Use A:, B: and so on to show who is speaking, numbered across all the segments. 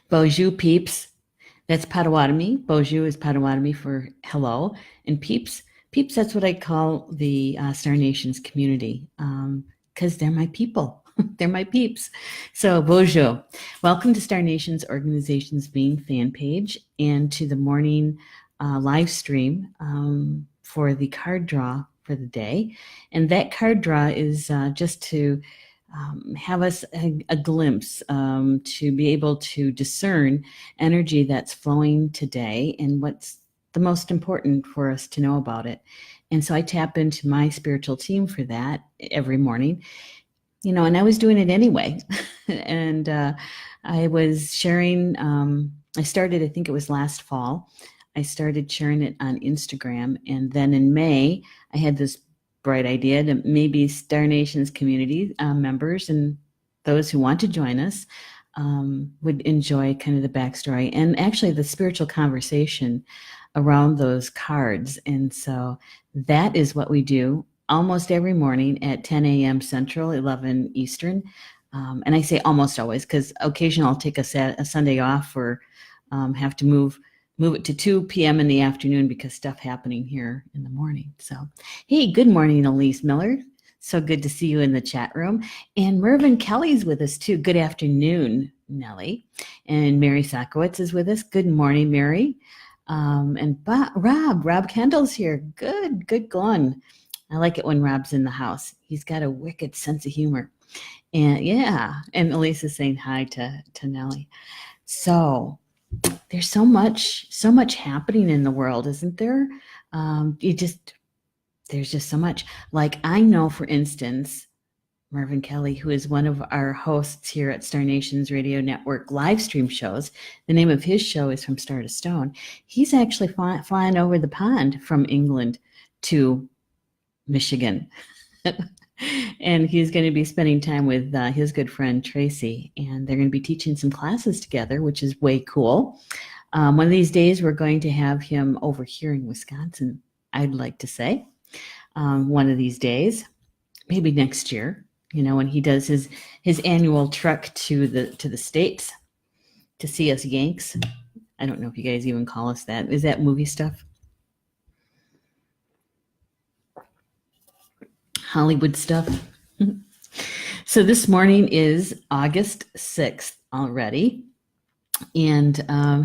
A: Bonjour, peeps. That's Potawatomi. Bonjour is Potawatomi for hello. And peeps, that's what I call the Star Nations community because they're my people. They're my peeps. So, bonjour. Welcome to Star Nations Organization's main fan page and to the morning live stream for the card draw for the day. And that card draw is just to have us a glimpse to be able to discern energy that's flowing today and what's the most important for us to know about it. And so I tap into my spiritual team for that every morning, and I was doing it anyway. And I was sharing, I started, I think it was last fall, I started sharing it on Instagram. And then in May, I had this bright idea to maybe Star Nations community members and those who want to join us would enjoy kind of the backstory and actually the spiritual conversation around those cards. And so that is what we do almost every morning at 10 a.m. Central, 11 Eastern. And I say almost always because occasionally I'll take a Sunday off or have to move it to 2 p.m. in the afternoon because stuff happening here in the morning. So, hey, good morning, Elise Miller. So good to see you in the chat room. And Mervyn Kelly's with us too. Good afternoon, Nellie. And Mary Sakowitz is with us. Good morning, Mary. And Rob Kendall's here. Good going. I like it when Rob's in the house. He's got a wicked sense of humor. And yeah, and Elise is saying hi to Nellie. So there's so much happening in the world, isn't there? There's just so much. Like I know, for instance, Mervyn Kelly, who is one of our hosts here at Star Nations Radio Network live stream shows. The name of his show is From Star to Stone. He's actually flying over the pond from England to Michigan. And he's going to be spending time with his good friend Tracy, and they're going to be teaching some classes together, which is way cool. One of these days, we're going to have him over here in Wisconsin, I'd like to say. One of these days, maybe next year, when he does his annual trek to the States to see us Yanks. I don't know if you guys even call us that. Is that movie stuff? Hollywood stuff. So this morning is August 6th already. And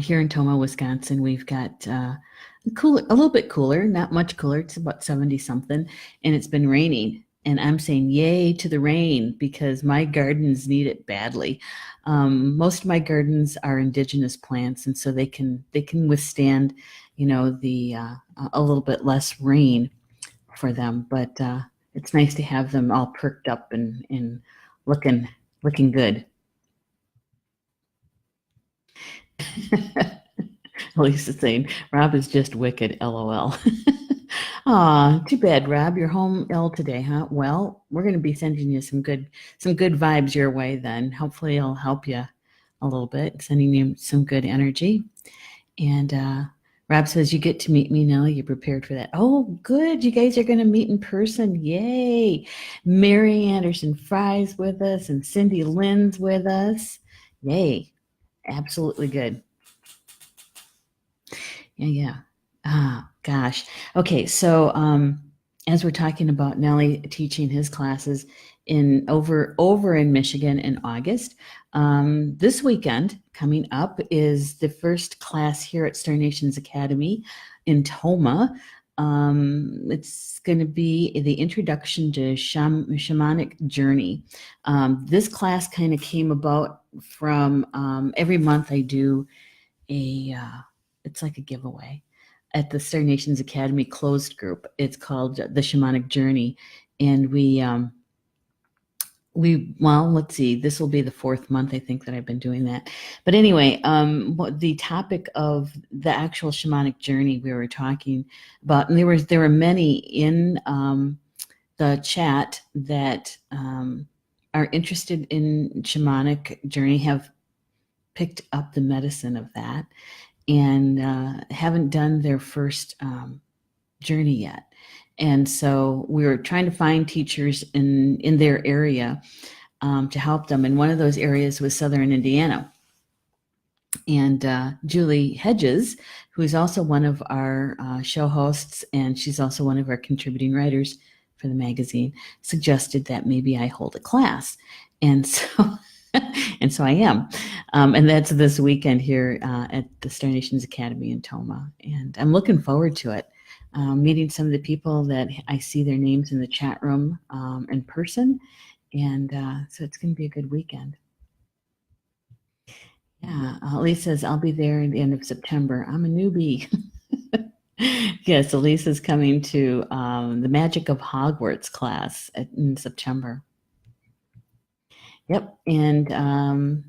A: here in Tomah, Wisconsin, we've got a little bit cooler, not much cooler. It's about 70 something. And it's been raining. And I'm saying yay to the rain because my gardens need it badly. Most of my gardens are indigenous plants. And so they can withstand, a little bit less rain for them. But it's nice to have them all perked up and looking good. Lisa's saying, Rob is just wicked, LOL. Aw, too bad, Rob. You're home ill today, huh? Well, we're going to be sending you some good vibes your way then. Hopefully it'll help you a little bit, sending you some good energy. And Rob says, you get to meet me now. You prepared for that. Oh, good. You guys are going to meet in person. Yay. Mary Anderson Fry's with us and Cindy Lynn's with us. Yay. Absolutely good. Yeah. Gosh. Okay. So as we're talking about Nellie teaching his classes over in Michigan in August, this weekend coming up is the first class here at Star Nations Academy in Tomah. It's going to be the introduction to shamanic journey. This class kind of came about from every month I do it's like a giveaway at the Star Nations Academy closed group. It's called the Shamanic Journey. And let's see, this will be the 4th month, I think, that I've been doing that. But anyway, the topic of the actual shamanic journey we were talking about, and there were many in the chat that are interested in shamanic journey, have picked up the medicine of that, and haven't done their first journey yet. And so we were trying to find teachers in their area to help them. And one of those areas was Southern Indiana. And Julie Hedges, who is also one of our show hosts, and she's also one of our contributing writers for the magazine, suggested that maybe I hold a class. And so, and so I am. And that's this weekend here at the Star Nations Academy in Toma. And I'm looking forward to it. Meeting some of the people that I see their names in the chat room in person. And so it's going to be a good weekend. Yeah, Elise says, I'll be there at the end of September. I'm a newbie. Yes, Elisa's coming to the Magic of Hogwarts class in September. Yep, and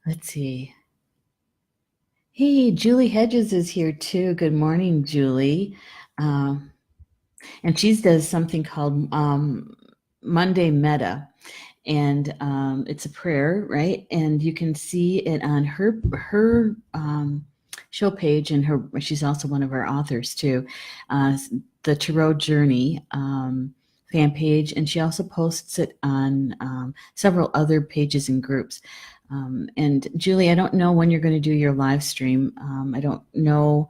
A: let's see. Hey, Julie Hedges is here too. Good morning, Julie. And she does something called Monday Meta. And it's a prayer, right? And you can see it on her show page, and she's also one of our authors too, the Tarot Journey fan page, and she also posts it on several other pages and groups. And Julie, I don't know when you're going to do your live stream. I don't know.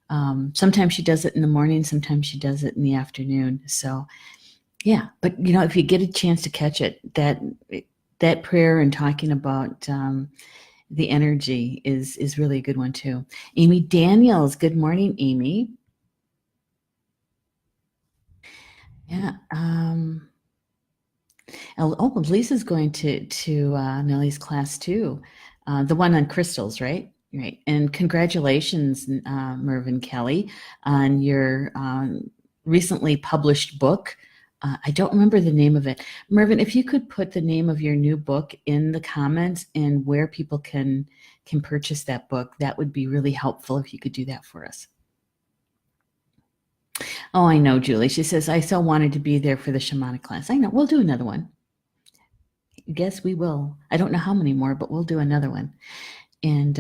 A: Sometimes she does it in the morning, sometimes she does it in the afternoon. So yeah, but if you get a chance to catch it, that prayer and talking about the energy is really a good one too. Amy Daniels, good morning, Amy. Yeah. Lisa's going to Nellie's class too, the one on crystals, right? Right. And congratulations, Mervyn Kelly, on your recently published book. I don't remember the name of it. Mervyn, if you could put the name of your new book in the comments and where people can purchase that book, that would be really helpful if you could do that for us. Oh, I know, Julie. She says, I so wanted to be there for the shamanic class. I know. We'll do another one. Yes, we will. I don't know how many more, but we'll do another one. And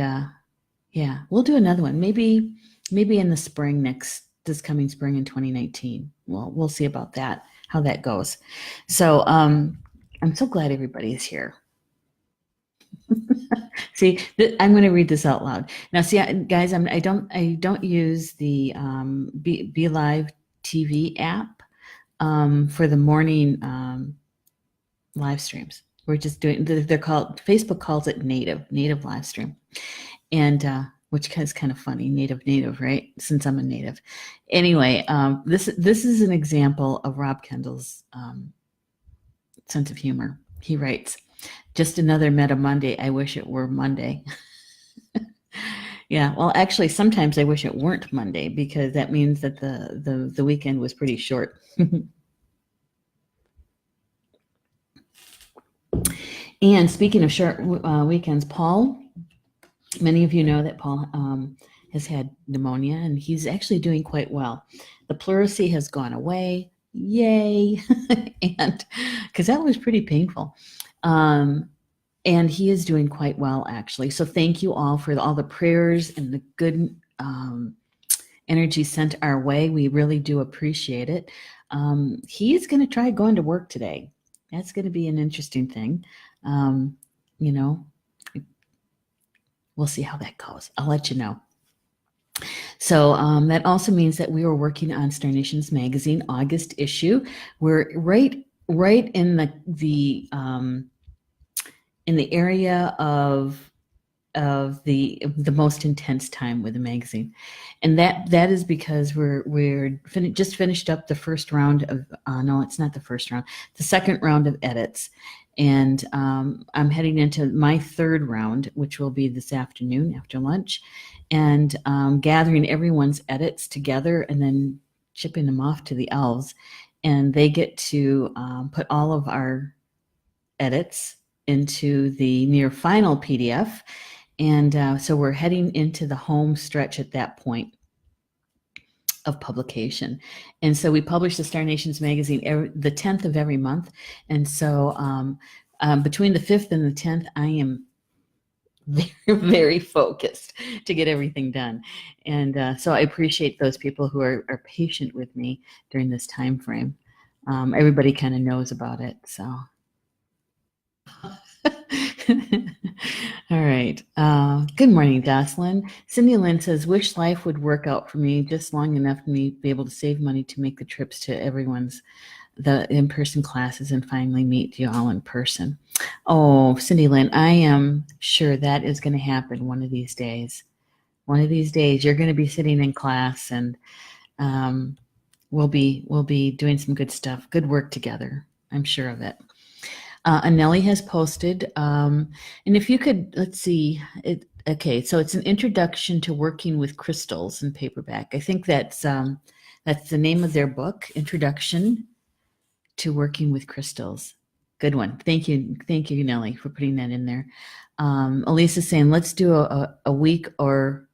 A: yeah, we'll do another one. Maybe in the spring this coming spring in 2019. We'll see about that, how that goes. So I'm so glad everybody is here. See, I'm going to read this out loud now. See, guys, I don't use the Be Live TV app for the morning live streams. We're just doing. They're called. Facebook calls it native live stream, and which is kind of funny. Native, right? Since I'm a native. Anyway, this is an example of Rob Kendall's sense of humor. He writes, "Just another Meta Monday. I wish it were Monday." Yeah, well, actually, sometimes I wish it weren't Monday because that means that the weekend was pretty short. And speaking of short weekends, Paul, many of you know that Paul has had pneumonia, and he's actually doing quite well. The pleurisy has gone away. Yay! And because that was pretty painful. And he is doing quite well, actually. So thank you all for all the prayers and the good energy sent our way. We really do appreciate it. He's going to try going to work today. That's going to be an interesting thing. We'll see how that goes. I'll let you know. So that also means that we are working on Star Nations Magazine August issue. We're right in the area of the most intense time with the magazine, and that is because we're just finished up the first round of no, it's not the first round, the second round of edits, and I'm heading into my third round, which will be this afternoon after lunch, and gathering everyone's edits together and then shipping them off to the elves, and they get to put all of our edits into the near final PDF. And so we're heading into the home stretch at that point of publication. And so we publish the Star Nations magazine the 10th of every month. And so between the 5th and the 10th, I am very, very focused to get everything done. And so I appreciate those people who are patient with me during this time frame. Everybody kind of knows about it. So All right. Good morning, Jocelyn. Cindy Lynn says, wish life would work out for me just long enough for me to be able to save money to make the trips to the in-person classes and finally meet you all in person. Oh, Cindy Lynn, I am sure that is going to happen one of these days. One of these days, you're going to be sitting in class, and um, we'll be doing some good stuff, good work together. I'm sure of it. Anelli has posted, and if you could, let's see, okay, so it's an introduction to working with crystals in paperback. I think that's the name of their book, Introduction to Working with Crystals. Good one. Thank you, Nellie, for putting that in there. Elisa's saying, let's do a week or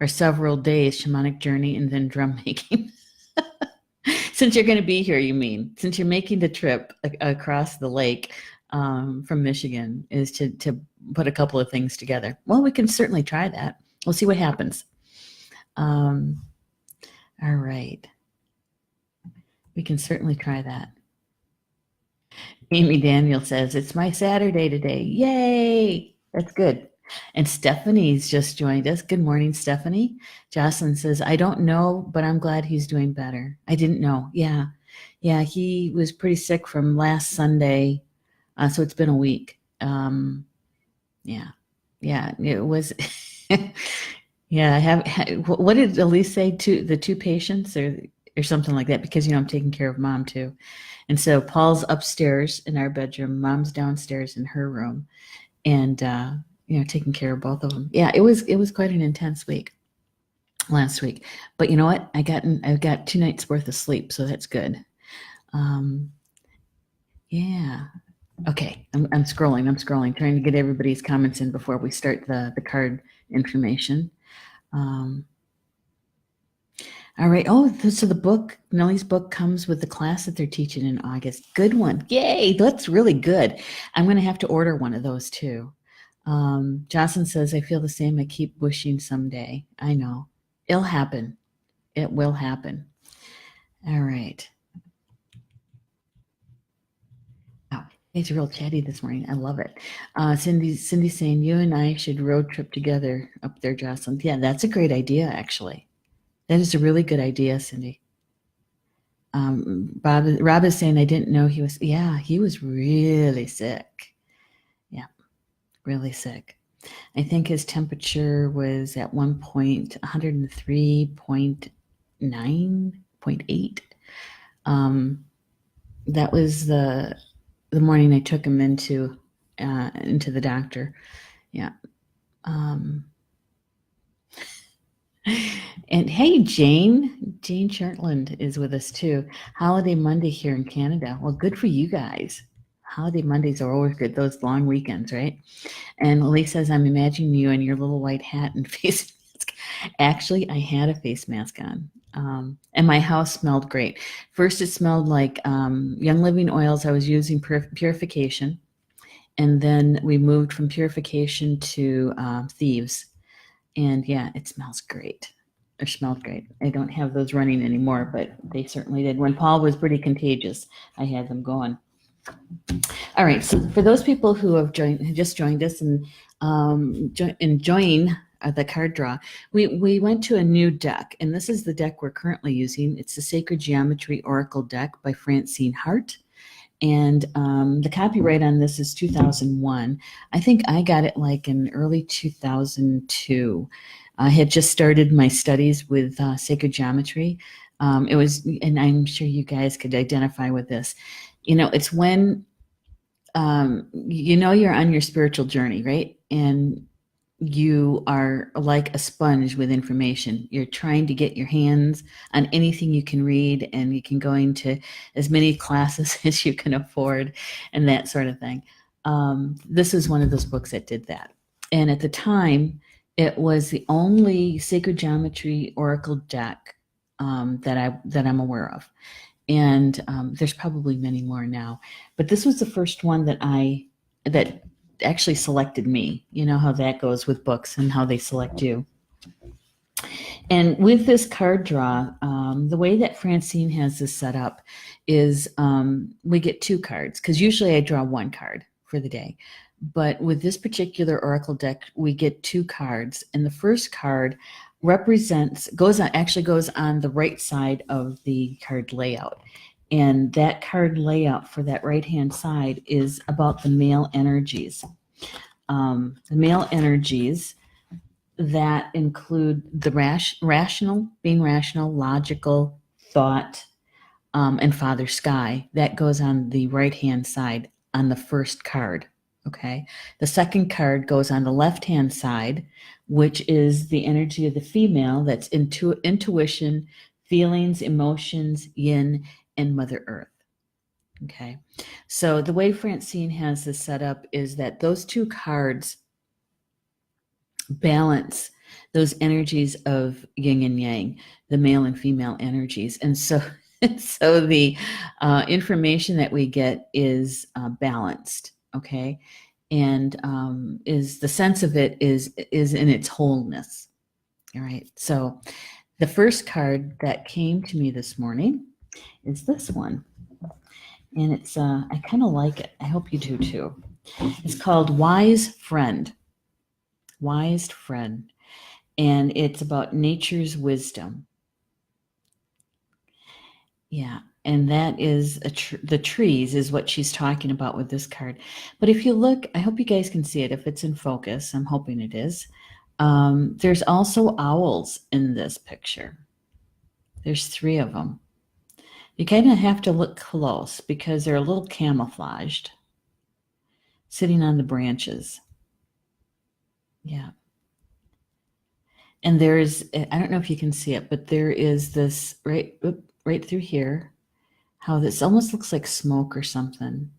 A: several days shamanic journey and then drum making. Since you're going to be here, you mean? Since you're making the trip across the lake from Michigan, is to put a couple of things together. Well, we can certainly try that. We'll see what happens. All right. We can certainly try that. Amy Daniel says, it's my Saturday today. Yay! That's good. And Stephanie's just joined us. Good morning, Stephanie. Jocelyn says, I don't know, but I'm glad he's doing better. I didn't know. Yeah. Yeah, he was pretty sick from last Sunday. So it's been a week. Yeah. Yeah, it was. Yeah, I have. What did Elise say to the two patients or something like that? Because, I'm taking care of mom too. And so Paul's upstairs in our bedroom, mom's downstairs in her room. And, taking care of both of them. Yeah, it was quite an intense week last week. But you know what? I've got 2 nights worth of sleep, so that's good. Yeah. Okay, I'm scrolling, trying to get everybody's comments in before we start the card information. All right. Oh, so the book, Nellie's book, comes with the class that they're teaching in August. Good one. Yay, that's really good. I'm going to have to order one of those too. Jocelyn says, I feel the same. I keep wishing someday. I know. It'll happen. It will happen. All right. Oh, it's real chatty this morning. I love it. Cindy's saying, you and I should road trip together up there, Jocelyn. Yeah, that's a great idea, actually. That is a really good idea, Cindy. Rob is saying, I didn't know he was really sick. Yeah, really sick. I think his temperature was at one point 103.9.8. That was the morning I took him into the doctor. Yeah. And hey, Jane Chartland is with us too. Holiday Monday here in Canada. Well, good for you guys. Holiday Mondays are always good, those long weekends, right? And Elise says, I'm imagining you in your little white hat and face mask. Actually, I had a face mask on. And my house smelled great. First, it smelled like Young Living oils. I was using purification. And then we moved from purification to Thieves. And yeah, it smells great. It smelled great. I don't have those running anymore, but they certainly did. When Paul was pretty contagious, I had them going. All right. So for those people who have just joined us and enjoying the card draw, we went to a new deck, and this is the deck we're currently using. It's the Sacred Geometry Oracle deck by Francine Hart. And the copyright on this is 2001. I think I got it like in early 2002. I had just started my studies with sacred geometry. It was, and I'm sure you guys could identify with this. It's when you're on your spiritual journey, right? And you are like a sponge with information. You're trying to get your hands on anything you can read, and you can go into as many classes as you can afford and that sort of thing. This is one of those books that did that. And at the time, it was the only sacred geometry oracle deck that I'm aware of. And there's probably many more now. But this was the first one that actually selected me. You know how that goes with books and how they select you. And with this card draw, the way that Francine has this set up is we get 2 cards, because usually I draw 1 card for the day. But with this particular oracle deck, we get 2 cards, and the first card goes on the right side of the card layout. And that card layout for that right-hand side is about the male energies. The male energies that include the being rational, logical, thought, and Father Sky. That goes on the right-hand side on the first card. Okay. The second card goes on the left-hand side, which is the energy of the female. That's intuition, feelings, emotions, yin, and Mother Earth. Okay. So the way Francine has this set up is that those 2 cards balance those energies of yin and yang, the male and female energies. And so the information that we get is balanced, okay? And is the sense of it is in its wholeness. All right. So the first card that came to me this morning is this one. And it's I kind of like it. I hope you do too. It's called Wise Friend. Wise Friend. And it's about nature's wisdom. Yeah, and that is the trees is what she's talking about with this card. But if you look, I hope you guys can see it if it's in focus. I'm hoping it is. There's also owls in this picture. There's 3 of them. You kind of have to look close because they're a little camouflaged, sitting on the branches. Yeah. And there's, I don't know if you can see it, but there is this right through here, how this almost looks like smoke or something,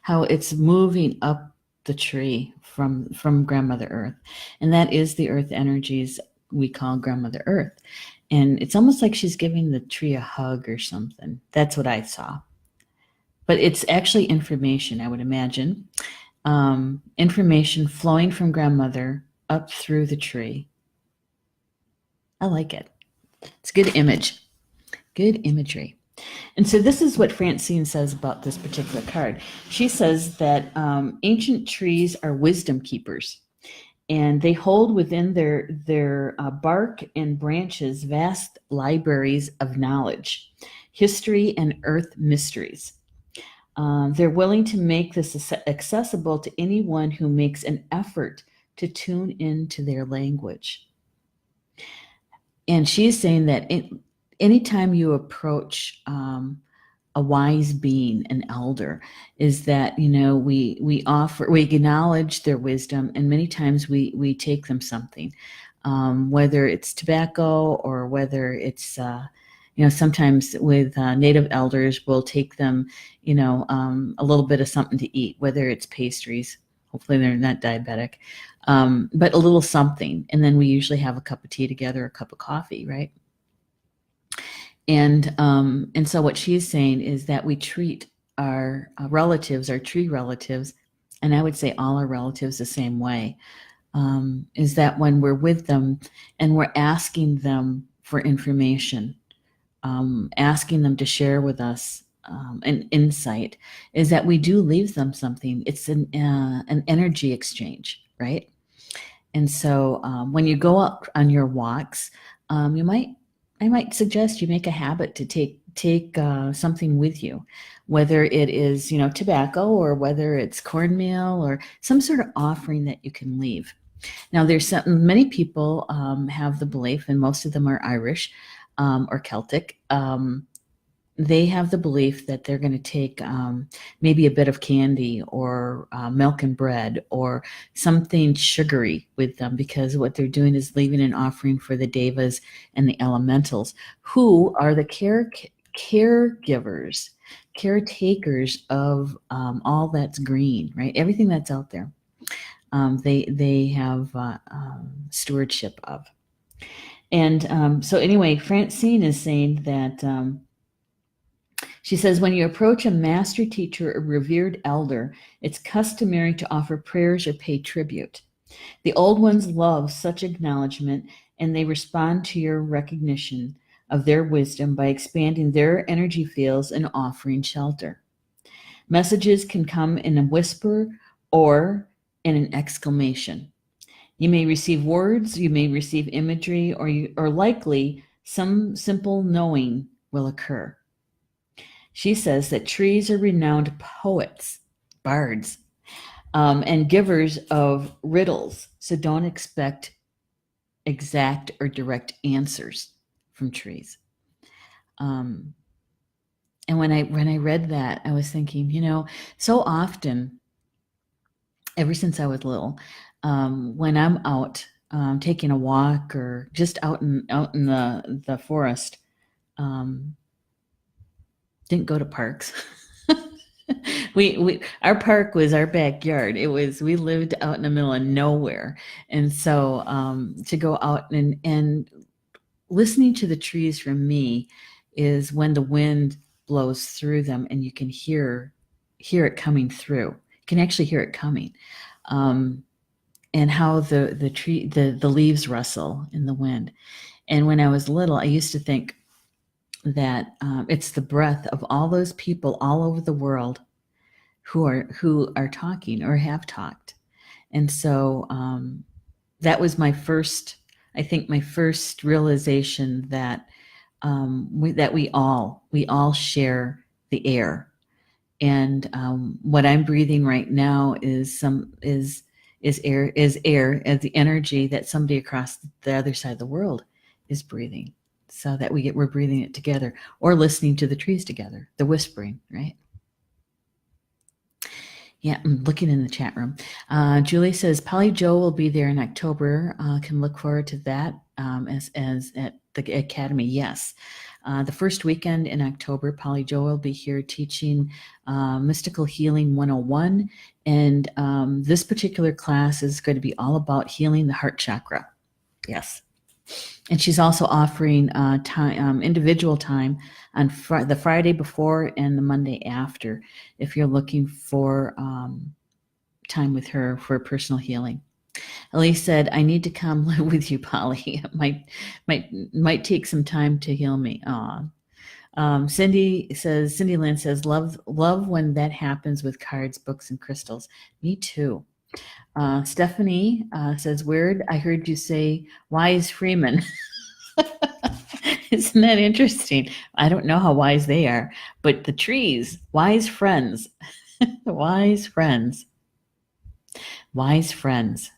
A: how it's moving up the tree from Grandmother Earth. And that is the earth energies we call Grandmother Earth. And it's almost like she's giving the tree a hug or something. That's what I saw. But it's actually information, I would imagine. Information flowing from Grandmother up through the tree. I like it. It's a good image. Good imagery. And so this is what Francine says about this particular card. She says that ancient trees are wisdom keepers, and they hold within their bark and branches vast libraries of knowledge, history, and earth mysteries. They're willing to make this accessible to anyone who makes an effort to tune into their language. And she's saying that anytime you approach a wise being, an elder, is that, we acknowledge their wisdom, and many times we take them something, whether it's tobacco or whether it's, sometimes with native elders, we'll take them, a little bit of something to eat, whether it's pastries. Hopefully they're not diabetic, but a little something. And then we usually have a cup of tea together, a cup of coffee, right? And so what she's saying is that we treat our relatives, our tree relatives, and I would say all our relatives the same way, is that when we're with them and we're asking them for information, asking them to share with us an insight, is that we do leave them something. It's an energy exchange, right? And so when you go out on your walks, I might suggest you make a habit to take something with you, whether it is, tobacco, or whether it's cornmeal or some sort of offering that you can leave. Now, many people have the belief, and most of them are Irish or Celtic. They have the belief that they're going to take maybe a bit of candy or milk and bread or something sugary with them, because what they're doing is leaving an offering for the devas and the elementals, who are the caregivers, caretakers of all that's green, right? Everything that's out there, they have stewardship of. And so anyway, Francine is saying that she says, when you approach a master teacher or revered elder, it's customary to offer prayers or pay tribute. The old ones love such acknowledgement, and they respond to your recognition of their wisdom by expanding their energy fields and offering shelter. Messages can come in a whisper or and an exclamation. You may receive words, you may receive imagery, or likely some simple knowing will occur. She says that trees are renowned poets, bards, and givers of riddles. So don't expect exact or direct answers from trees. And when I read that, I was thinking, so often, ever since I was little, when I'm out taking a walk or just out in the forest, didn't go to parks. we our park was our backyard. We lived out in the middle of nowhere, and so to go out and listening to the trees for me is when the wind blows through them and you can hear it coming through. You can actually hear it coming, and how the leaves rustle in the wind. And when I was little, I used to think that it's the breath of all those people all over the world who are talking or have talked. And so that was my first realization that we all share the air. And what I'm breathing right now is air, as the energy that somebody across the other side of the world is breathing. So that we're breathing it together, or listening to the trees together, the whispering, right? Yeah, I'm looking in the chat room. Julie says Polly Joe will be there in October. Can look forward to that as at the Academy. Yes. The first weekend in October, Polly Joe will be here teaching Mystical Healing 101. And this particular class is going to be all about healing the heart chakra. Yes. And she's also offering time, individual time on the Friday before and the Monday after, if you're looking for time with her for personal healing. Elise said, "I need to come live with you, Polly. It might take some time to heal me." Cindy Lynn says, "Love when that happens with cards, books, and crystals." Me too. Stephanie says, "Weird. I heard you say wise Freeman." Isn't that interesting? I don't know how wise they are, but the trees, wise friends, wise friends, wise friends.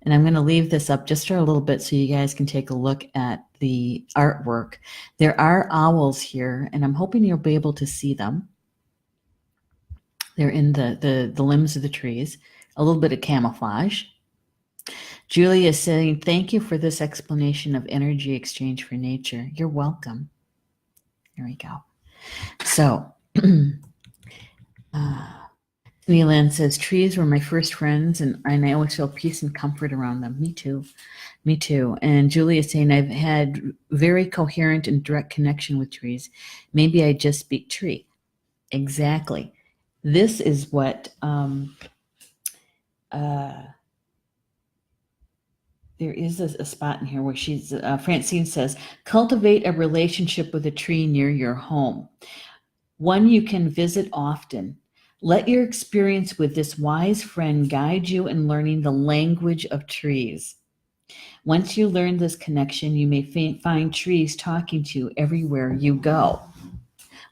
A: And I'm going to leave this up just for a little bit so you guys can take a look at the artwork. There are owls here, and I'm hoping you'll be able to see them. They're in the limbs of the trees, a little bit of camouflage. Julia is saying, "Thank you for this explanation of energy exchange for nature." You're welcome. There we go. So, Neelan says, "Trees were my first friends, and I always feel peace and comfort around them." Me too. Me too. And Julia is saying, "I've had very coherent and direct connection with trees. Maybe I just speak tree." Exactly. This is what there is a spot in here where Francine says, "Cultivate a relationship with a tree near your home, one you can visit often. Let your experience with this wise friend guide you in learning the language of trees. Once you learn this connection, you may find trees talking to you everywhere you go,"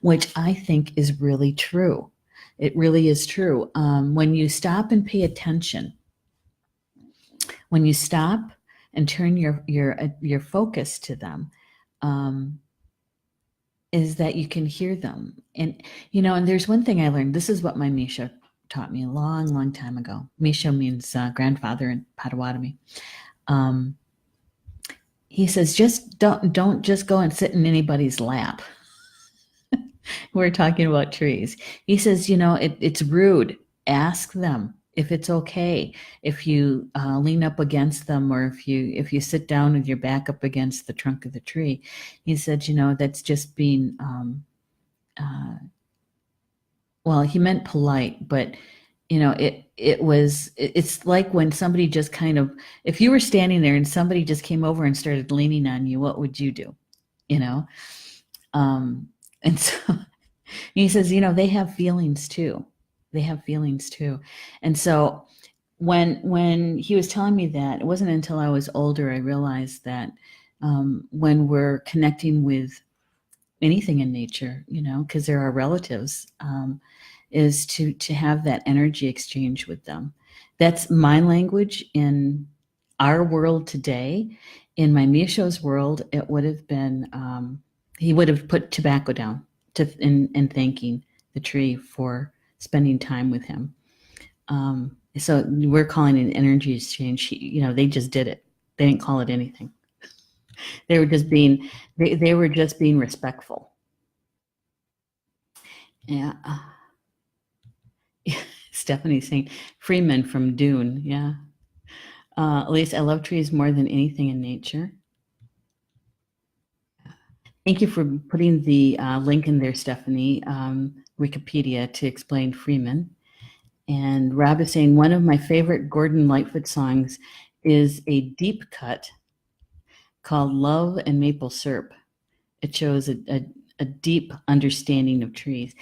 A: which I think is really true. It really is true. When you stop and pay attention, when you stop and turn your focus to them, is that you can hear them. And there's one thing I learned. This is what my Misha taught me a long, long time ago. Misha means grandfather in Potawatomi. He says, just don't just go and sit in anybody's lap. We're talking about trees. He says, it's rude. Ask them if it's okay if you lean up against them, or if you sit down with your back up against the trunk of the tree. He said, that's just being well, he meant polite, but it's like when somebody just kind of, if you were standing there and somebody just came over and started leaning on you, what would you do? And so he says, they have feelings too. They have feelings too. And so when he was telling me that, it wasn't until I was older I realized that when we're connecting with anything in nature, because they're our relatives, is to have that energy exchange with them. That's my language in our world today. In my Misho's world, it would have been he would have put tobacco down in thanking the tree for spending time with him. So we're calling it an energy exchange. They just did it. They didn't call it anything. They were just being they were just being respectful. Yeah. Stephanie's saying Freeman from Dune. Yeah. At least I love trees more than anything in nature. Thank you for putting the link in there, Stephanie, Wikipedia, to explain Freeman. And Rob is saying one of my favorite Gordon Lightfoot songs is a deep cut called Love and Maple Syrup. It shows a deep understanding of trees.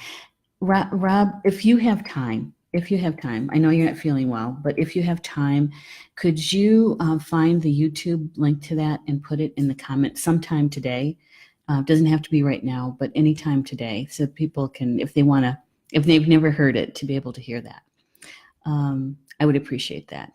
A: Rob, if you have time, I know you're not feeling well, but if you have time, could you find the YouTube link to that and put it in the comments sometime today? Doesn't have to be right now, but anytime today, so people can, if they've never heard it, to be able to hear that. I would appreciate that.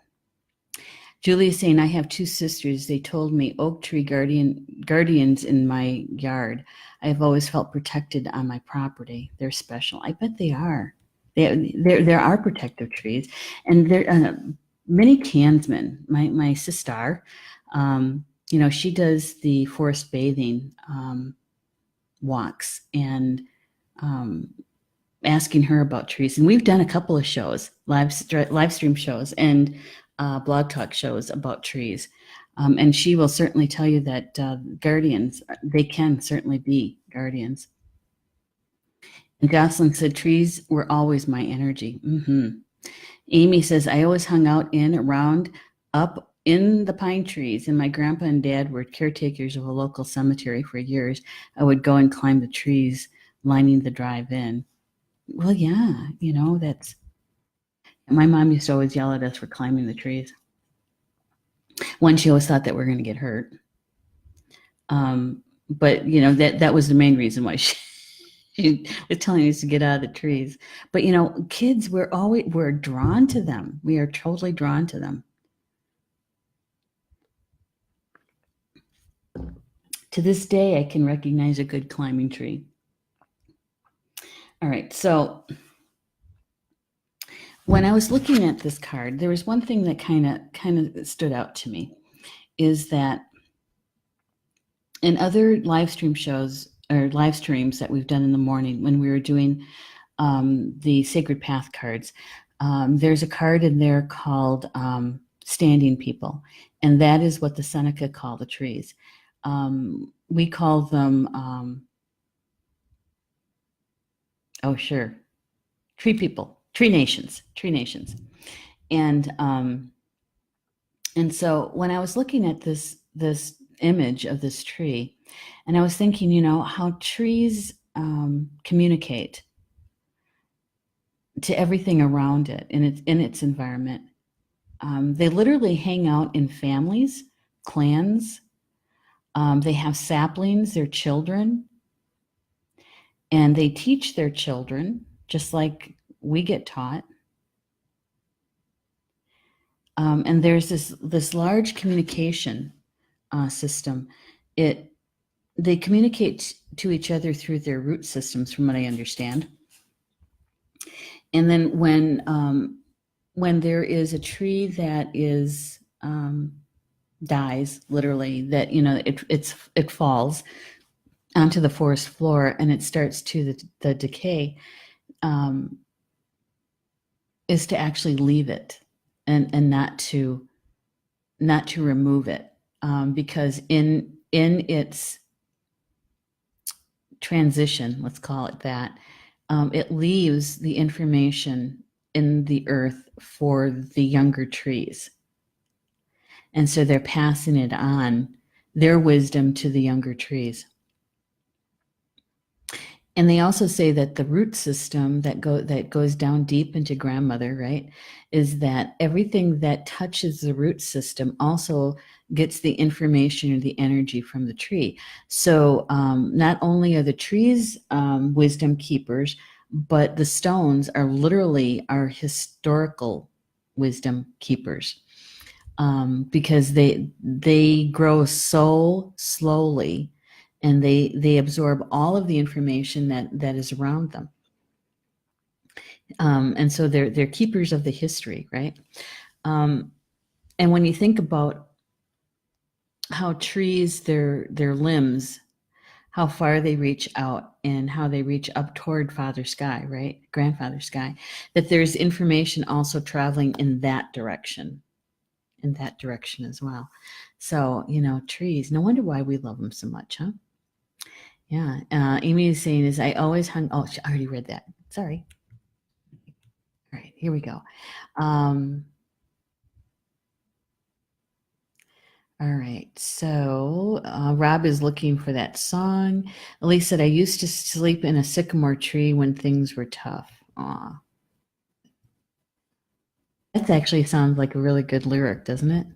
A: Julie is saying, I have two sisters. They told me oak tree guardians in my yard. I have always felt protected on my property. They're special. I bet they are. There are protective trees. And there many Kansmen. My sister, she does the forest bathing walks, and asking her about trees. And we've done a couple of shows, live stream shows, and blog talk shows about trees. And she will certainly tell you that guardians, they can certainly be guardians. And Jocelyn said, trees were always my energy. Mm-hmm. Amy says, I always hung out around, up in the pine trees, and my grandpa and dad were caretakers of a local cemetery for years. I would go and climb the trees lining the drive-in. Well, yeah, that's, my mom used to always yell at us for climbing the trees. One, she always thought that we're going to get hurt. But that was the main reason why she was telling us to get out of the trees. But kids, we're drawn to them. We are totally drawn to them. To this day, I can recognize a good climbing tree. All right, so when I was looking at this card, there was one thing that kind of stood out to me, is that in other live stream shows or live streams that we've done in the morning when we were doing the Sacred Path cards, there's a card in there called Standing People, and that is what the Seneca call the trees. We call them, tree people, tree nations. And so when I was looking at this image of this tree, and I was thinking, how trees communicate to everything around it in its environment. They literally hang out in families, clans. They have saplings, their children, and they teach their children just like we get taught. And there's this large communication system. They communicate to each other through their root systems, from what I understand. And then when there is a tree that is dies, literally, that it falls onto the forest floor and it starts to the decay, is to actually leave it and not to remove it, because in its transition, let's call it that, it leaves the information in the earth for the younger trees. And so they're passing it on, their wisdom, to the younger trees. And they also say that the root system that goes down deep into grandmother, right, is that everything that touches the root system also gets the information or the energy from the tree. So not only are the trees wisdom keepers, but the stones are literally our historical wisdom keepers, because they grow so slowly, and they absorb all of the information that is around them, and so they're keepers of the history, right? um, and when you think about how trees, their limbs, how far they reach out and how they reach up toward father sky, right, grandfather sky, that there's information also traveling in that direction as well. So, trees, no wonder why we love them so much, huh? Yeah. Amy is saying is I always hung. Oh, I already read that. Sorry. All right, here we go. All right. So Rob is looking for that song. Elise said, I used to sleep in a sycamore tree when things were tough. Aw. That actually sounds like a really good lyric, doesn't it?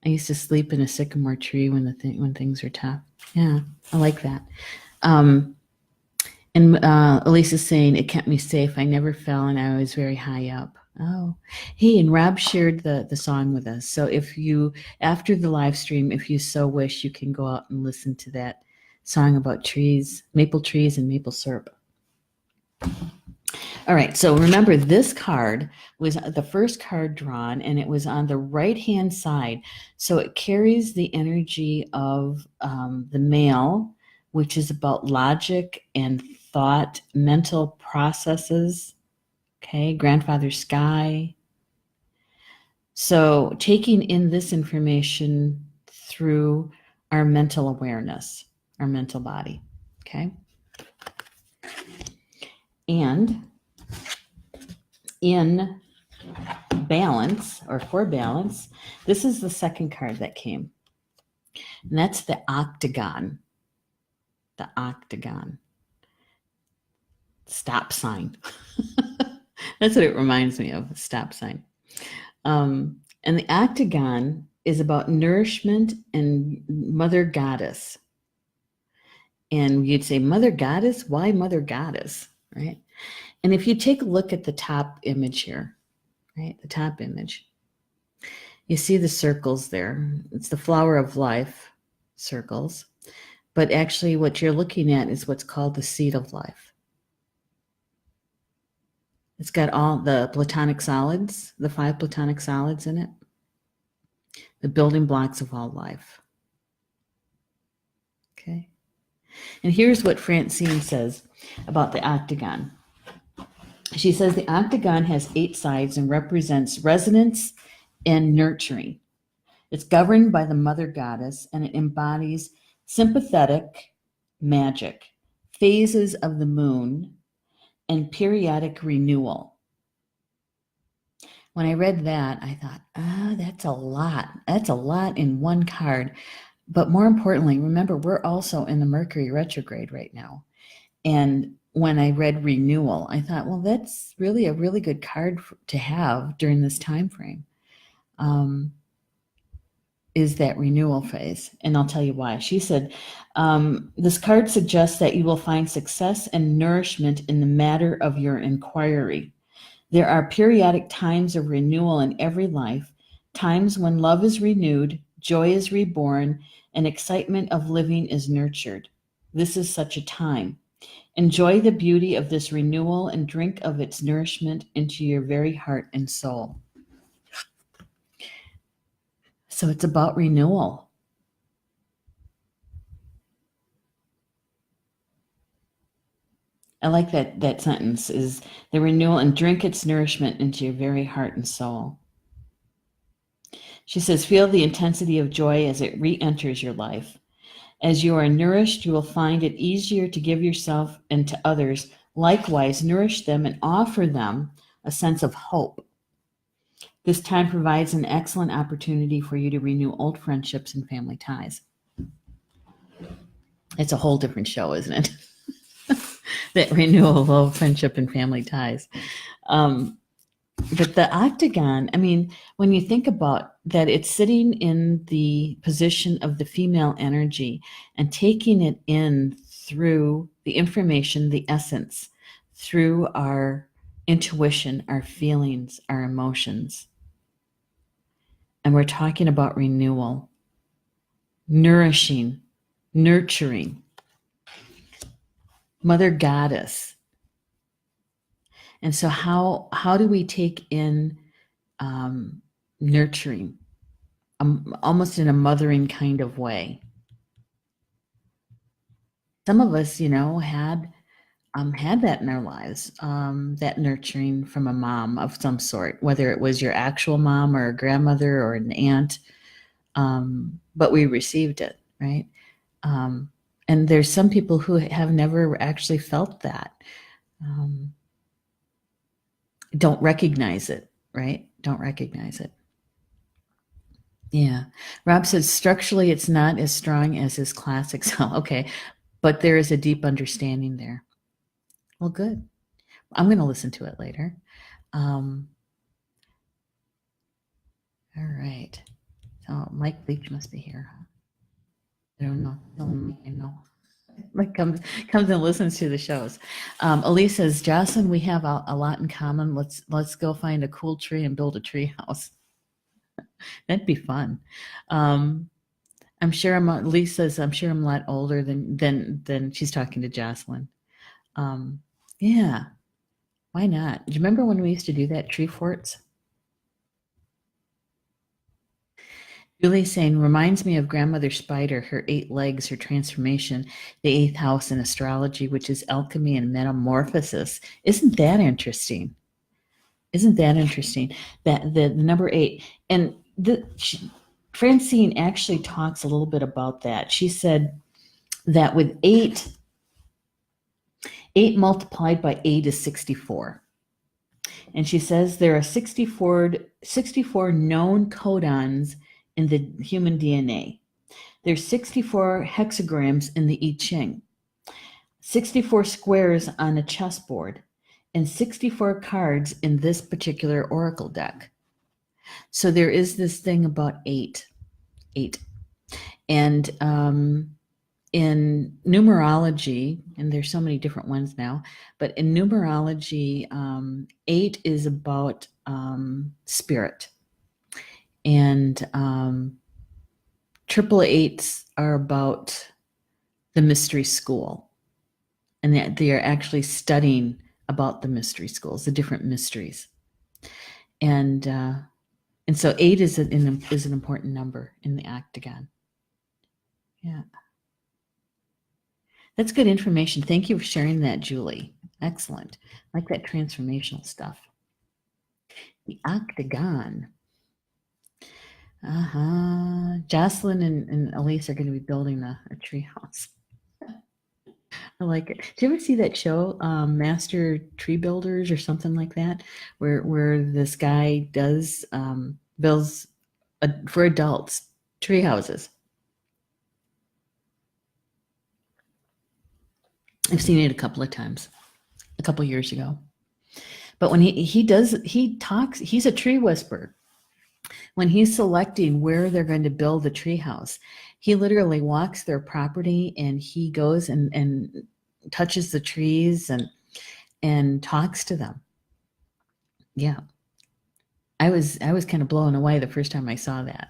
A: I used to sleep in a sycamore tree when things were tough. Yeah, I like that. Um, And Elise is saying, it kept me safe. I never fell and I was very high up. Oh, hey, and Rob shared the song with us. So if you, after the live stream, if you so wish, you can go out and listen to that song about trees, maple trees and maple syrup. All right, so remember this card was the first card drawn and it was on the right-hand side. So it carries the energy of the male, which is about logic and thought, mental processes, okay, grandfather sky. So taking in this information through our mental awareness, our mental body, okay? And in balance, or for balance, this is the second card that came. And that's the Octagon. The Octagon. Stop sign. That's what it reminds me of, a stop sign. And the Octagon is about nourishment and Mother Goddess. And you'd say, Mother Goddess? Why Mother Goddess? Right? And if you take a look at the top image here, right? The top image, you see the circles there. It's the flower of life circles. But actually what you're looking at is what's called the seed of life. It's got all the platonic solids, the 5 platonic solids in it, the building blocks of all life. Okay. And here's what Francine says about the octagon. She says the octagon has 8 sides and represents resonance and nurturing. It's governed by the mother goddess and it embodies sympathetic magic, phases of the moon, and periodic renewal. When I read that, I thought, that's a lot. That's a lot in one card. But more importantly, remember, we're also in the Mercury retrograde right now. And when I read renewal, I thought, well, that's really a really good card to have during this time frame. Is that renewal phase. And I'll tell you why. She said, this card suggests that you will find success and nourishment in the matter of your inquiry. There are periodic times of renewal in every life, times when love is renewed, joy is reborn, and excitement of living is nurtured. This is such a time. Enjoy the beauty of this renewal and drink of its nourishment into your very heart and soul. So it's about renewal. I like that sentence, is the renewal and drink its nourishment into your very heart and soul. She says, feel the intensity of joy as it re-enters your life. As you are nourished, you will find it easier to give yourself and to others. Likewise, nourish them and offer them a sense of hope. This time provides an excellent opportunity for you to renew old friendships and family ties. It's a whole different show, isn't it? that renewal of love, friendship, and family ties. Um, but the octagon, I mean, when you think about that, it's sitting in the position of the female energy and taking it in through the information, the essence, through our intuition, our feelings, our emotions. And we're talking about renewal, nourishing, nurturing, Mother Goddess. And so how do we take in nurturing, almost in a mothering kind of way? Some of us, had that in our lives, that nurturing from a mom of some sort, whether it was your actual mom or a grandmother or an aunt, but we received it, right? And there's some people who have never actually felt that, don't recognize it, right? Don't recognize it. Yeah. Rob says structurally it's not as strong as his classic song. Okay. But there is a deep understanding there. Well, good. I'm going to listen to it later. All right. So Mike Leach must be here. I don't know. I know. Like comes and listens to the shows. Elise says, Jocelyn, we have a lot in common. Let's go find a cool tree and build a tree house. That'd be fun. I'm sure Elise says, I'm sure I'm a lot older than she's talking to Jocelyn. Yeah. Why not? Do you remember when we used to do that, tree forts? Julie's saying, reminds me of Grandmother Spider, her 8 legs, her transformation, the 8th house in astrology, which is alchemy and metamorphosis. Isn't that interesting? Isn't that interesting? That the number 8. And Francine actually talks a little bit about that. She said that with 8 multiplied by 8 is 64. And she says there are 64 known codons in the human DNA. There's 64 hexagrams in the I Ching, 64 squares on a chessboard, and 64 cards in this particular oracle deck. So there is this thing about 8. And in numerology, and there's so many different ones now, but in numerology, 8 is about spirit. And triple eights are about the mystery school. And they are actually studying about the mystery schools, the different mysteries. And so 8 is an important number in the octagon. Yeah. That's good information. Thank you for sharing that, Julie. Excellent. I like that transformational stuff. The octagon. Jocelyn and Elise are going to be building a tree house. I like it. Did you ever see that show, Master Tree Builders or something like that, where this guy does builds for adults tree houses? I've seen it a couple of times, a couple of years ago. But when he talks, he's a tree whisperer. When he's selecting where they're going to build the tree house, he literally walks their property and he goes and touches the trees and talks to them. Yeah. I was kind of blown away the first time I saw that.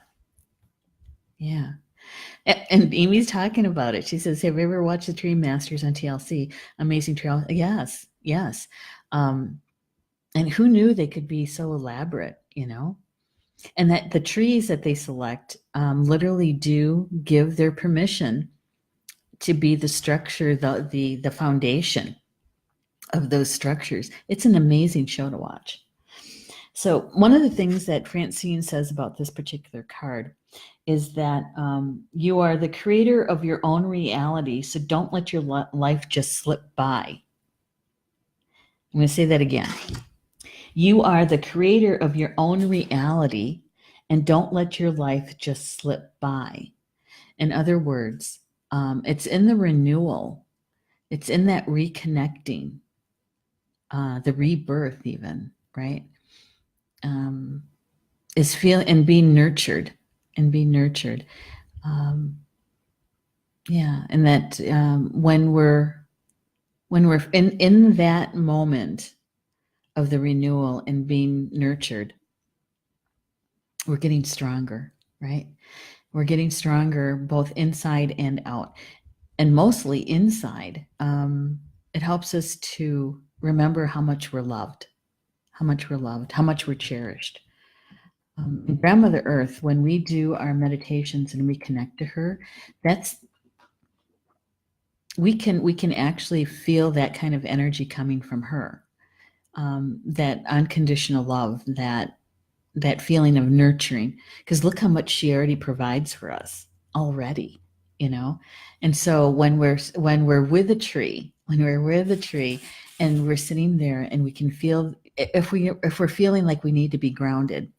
A: Yeah. And Amy's talking about it. She says, have you ever watched the Tree Masters on TLC? Amazing Trail. Yes. And who knew they could be so elaborate, And that the trees that they select literally do give their permission to be the structure, the foundation of those structures. It's an amazing show to watch. So one of the things that Francine says about this particular card is that you are the creator of your own reality, so don't let your life just slip by. I'm going to say that again. You are the creator of your own reality, and don't let your life just slip by. In other words, it's in the renewal It's in that reconnecting, the rebirth, even, right? Is feel and being nurtured and being nurtured. Yeah, and that when we're in that moment of the renewal and being nurtured, we're getting stronger, right? We're getting stronger both inside and out, and mostly inside. It helps us to remember how much we're loved, how much we're loved, how much we're cherished. Grandmother Earth, when we do our meditations and we connect to her, that's we can actually feel that kind of energy coming from her. That unconditional love, that feeling of nurturing, because look how much she already provides for us already, you know. And so when we're with a tree, and we're sitting there and we can feel, if we're feeling like we need to be grounded,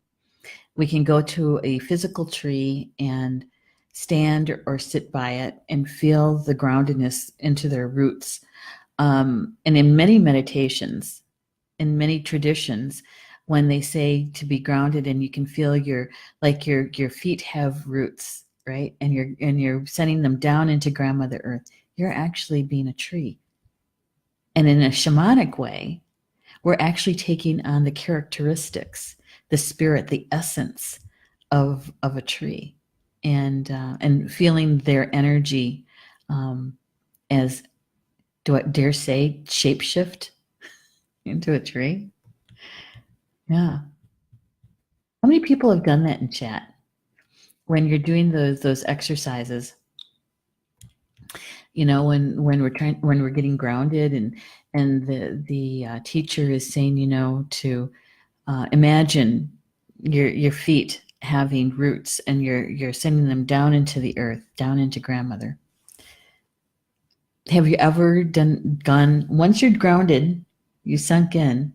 A: we can go to a physical tree and stand or sit by it and feel the groundedness into their roots. And in many meditations, in many traditions, when they say to be grounded and you can feel your feet have roots, right? And you're sending them down into Grandmother Earth, you're actually being a tree. And in a shamanic way, we're actually taking on the characteristics, the spirit, the essence of a tree, and feeling their energy, as, do I dare say, shapeshift into a tree? Yeah. How many people have done that in chat? When you're doing those exercises, when we're getting grounded, and the teacher is saying, to imagine your feet having roots, and you're sending them down into the earth, down into Grandmother. Have you ever gone, once you're grounded, you sunk in,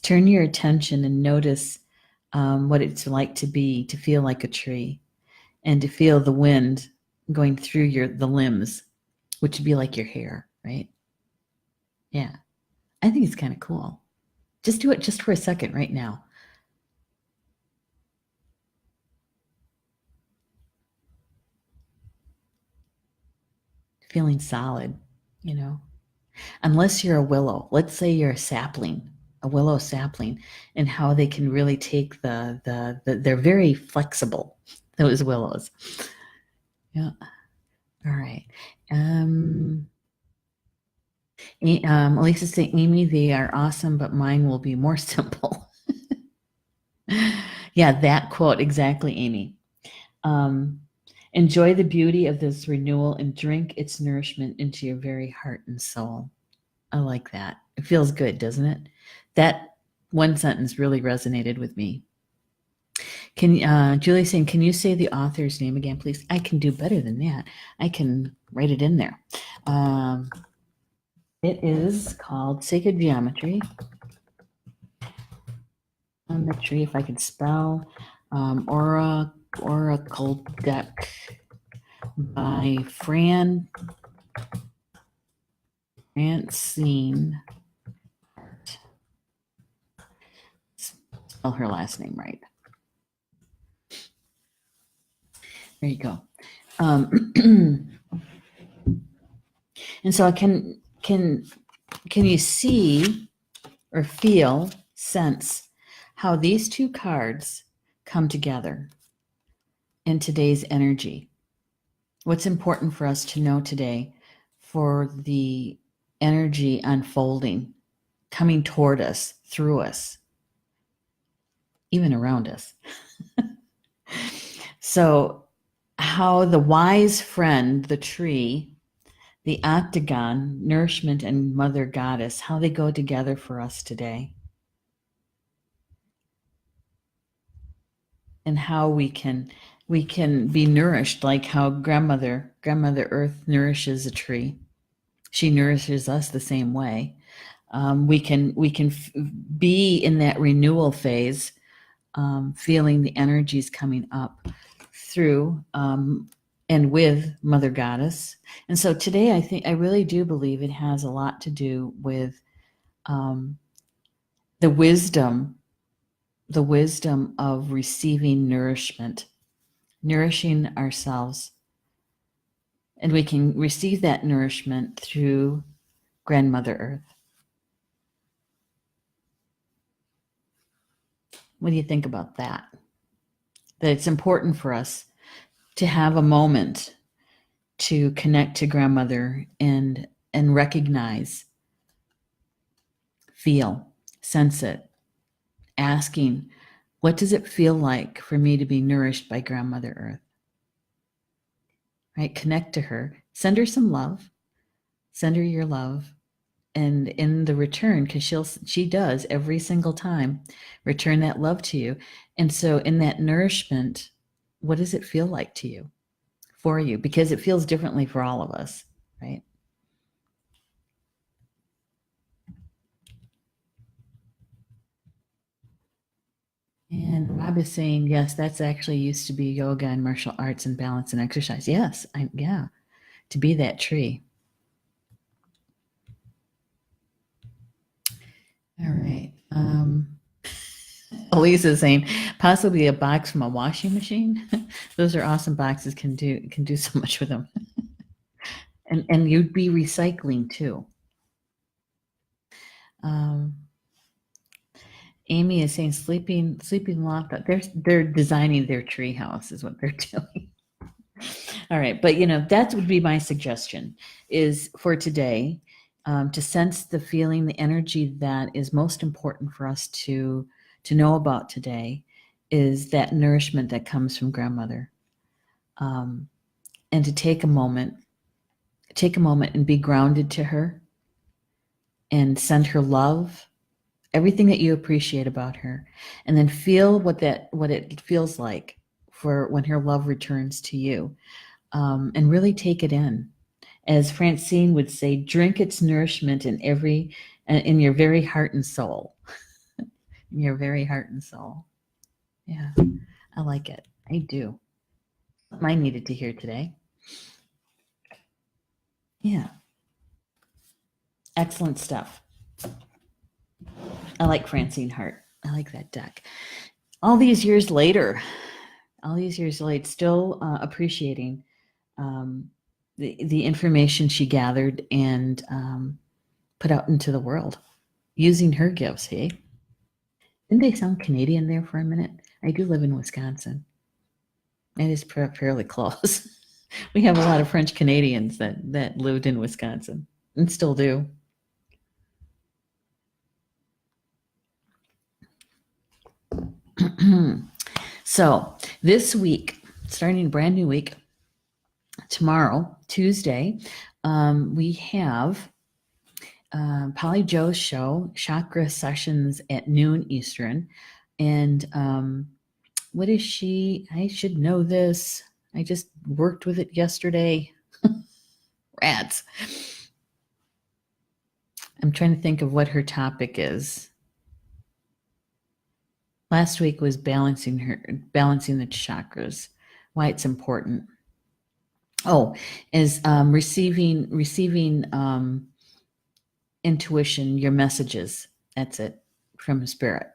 A: turn your attention and notice what it's like to feel like a tree, and to feel the wind going through the limbs, which would be like your hair, right? Yeah. I think it's kind of cool. Just do it just for a second right now. Feeling solid, unless you're a willow. Let's say you're a willow sapling, and how they can really take they're very flexible, those willows. Yeah. All right. Alisa saying, Amy, they are awesome, but mine will be more simple. Yeah, that quote, exactly, Amy. Enjoy the beauty of this renewal and drink its nourishment into your very heart and soul. I like that. It feels good, doesn't it? That one sentence really resonated with me. Julie's saying, can you say the author's name again, please? I can do better than that. I can write it in there. It is called Sacred Geometry. Geometry, if I could spell, Oracle Deck by Francine. Spell her last name right. There you go. And so can you see or feel, sense how these two cards come together in today's energy? What's important for us to know today for the energy unfolding, coming toward us, through us, even around us? So how the wise friend, the tree, the Octagon, Nourishment, and Mother Goddess, how they go together for us today. And how we can be nourished, like how Grandmother Earth nourishes a tree. She nourishes us the same way. We can be in that renewal phase, feeling the energies coming up through and with Mother Goddess. And so today, I really do believe it has a lot to do with um, the wisdom, the wisdom of receiving nourishment, nourishing ourselves. And we can receive that nourishment through Grandmother Earth. What do you think about that? That it's important for us to have a moment to connect to Grandmother and recognize, feel, sense it, asking, what does it feel like for me to be nourished by Grandmother Earth? Right? Connect to her, send her some love, send her your love. And in the return, because she does every single time return that love to you. And so in that nourishment, what does it feel like to you, for you? Because it feels differently for all of us, right? And Rob is saying, yes, that's actually used to be yoga and martial arts and balance and exercise. Yes, yeah, to be that tree. All right. Elise is saying possibly a box from a washing machine. Those are awesome boxes. Can do so much with them. And you'd be recycling too. Um, Amy is saying sleeping loft. They're designing their tree house is what they're doing. All right, but that would be my suggestion is for today to sense the feeling, the energy that is most important for us to know about today is that nourishment that comes from Grandmother, and to take a moment and be grounded to her and send her love, everything that you appreciate about her, and then feel what it feels like for when her love returns to you, and really take it in. As Francine would say, drink its nourishment in your very heart and soul. In your very heart and soul. Yeah, I like it. I do. I needed to hear today. Yeah, excellent stuff. I like Francine Hart. I like that deck. All these years later, still appreciating the information she gathered and put out into the world using her gifts. Hey, didn't they sound Canadian there for a minute? I do live in Wisconsin. It is fairly close. We have a lot of French Canadians that lived in Wisconsin and still do. So this week, starting a brand new week, tomorrow, Tuesday, we have Polly Joe's show, Chakra Sessions at noon Eastern. And what is she? I should know this. I just worked with it yesterday. Rats. I'm trying to think of what her topic is. Last week was balancing the chakras, why it's important. Oh, is receiving intuition, your messages. That's it, from spirit.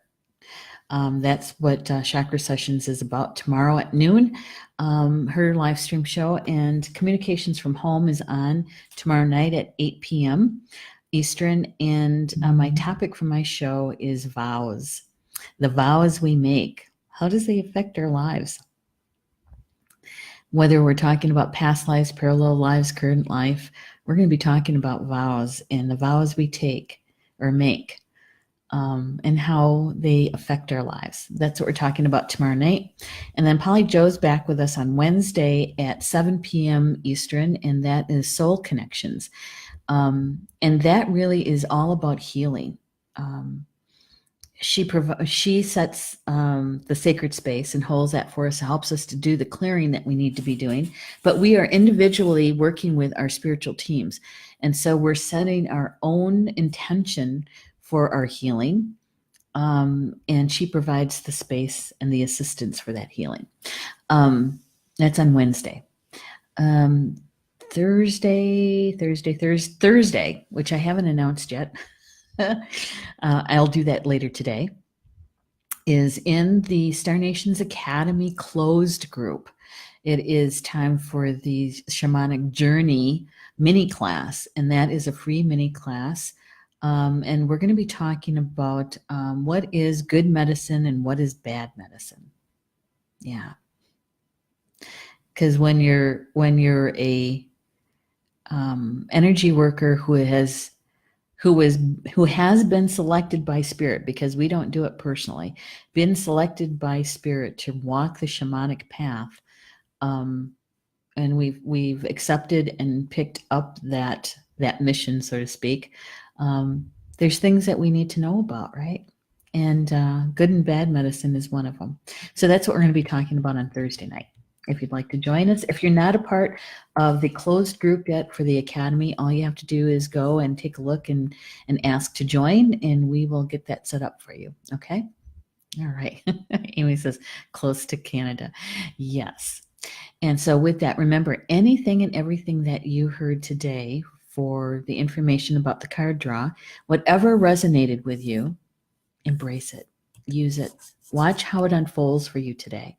A: That's what Chakra Sessions is about tomorrow at noon. Her live stream show, and Communications from Home is on tomorrow night at 8 p.m. Eastern. And my topic for my show is vows. The vows we make. How does they affect our lives? Whether we're talking about past lives, parallel lives, current life, we're going to be talking about vows and the vows we take or make, and how they affect our lives. That's what we're talking about tomorrow night. And then Polly Joe's back with us on Wednesday at 7 p.m. Eastern, and that is Soul Connections. And that really is all about healing. She sets the sacred space and holds that for us, helps us to do the clearing that we need to be doing. But we are individually working with our spiritual teams. And so we're setting our own intention for our healing. And she provides the space and the assistance for that healing. That's on Wednesday. Um, Thursday, which I haven't announced yet. I'll do that later today, is in the Star Nations Academy closed group. It is time for the Shamanic Journey mini class, and that is a free mini class. And we're going to be talking about what is good medicine and what is bad medicine. Yeah, because when you're a energy worker who has been selected by spirit, because we don't do it personally, been selected by spirit to walk the shamanic path, and we've accepted and picked up that mission, so to speak. There's things that we need to know about, right? And good and bad medicine is one of them. So that's what we're going to be talking about on Thursday night. If you'd like to join us, if you're not a part of the closed group yet for the Academy, all you have to do is go and take a look and ask to join, and we will get that set up for you. Okay? All right. Amy says, close to Canada. Yes. And so with that, remember, anything and everything that you heard today for the information about the card draw, whatever resonated with you, embrace it, use it, watch how it unfolds for you today.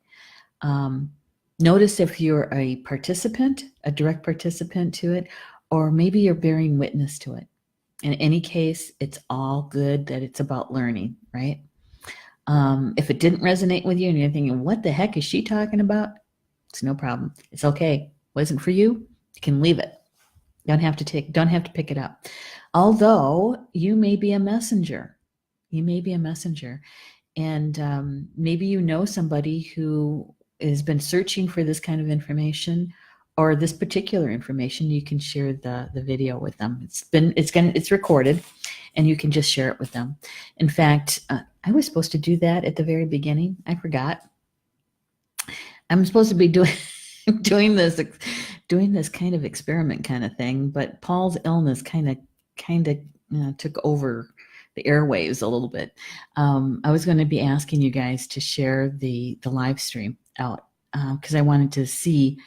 A: Notice if you're a participant, a direct participant to it, or maybe you're bearing witness to it. In any case, it's all good that it's about learning, right? If it didn't resonate with you and you're thinking, what the heck is she talking about? It's no problem. It's okay. Wasn't for you, you can leave it. Don't have to pick it up. Although you may be a messenger. You may be a messenger. And maybe you know somebody who has been searching for this kind of information or this particular information. You can share the video with them. It's recorded, and you can just share it with them. In fact, I was supposed to do that at the very beginning. I forgot. I'm supposed to be doing this kind of experiment kind of thing, but Paul's illness kind of took over the airwaves a little bit. I was going to be asking you guys to share the live stream out because I wanted to see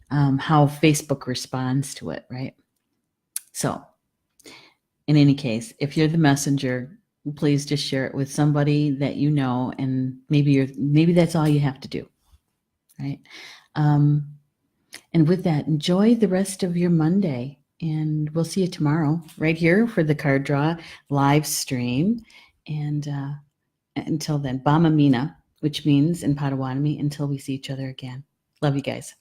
A: how Facebook responds to it, right? So in any case, if you're the messenger, please just share it with somebody that you know, and maybe that's all you have to do, right? And with that, enjoy the rest of your Monday, and we'll see you tomorrow right here for the card draw live stream. And until then, Bama Mina, which means in Potawatomi, until we see each other again. Love you guys.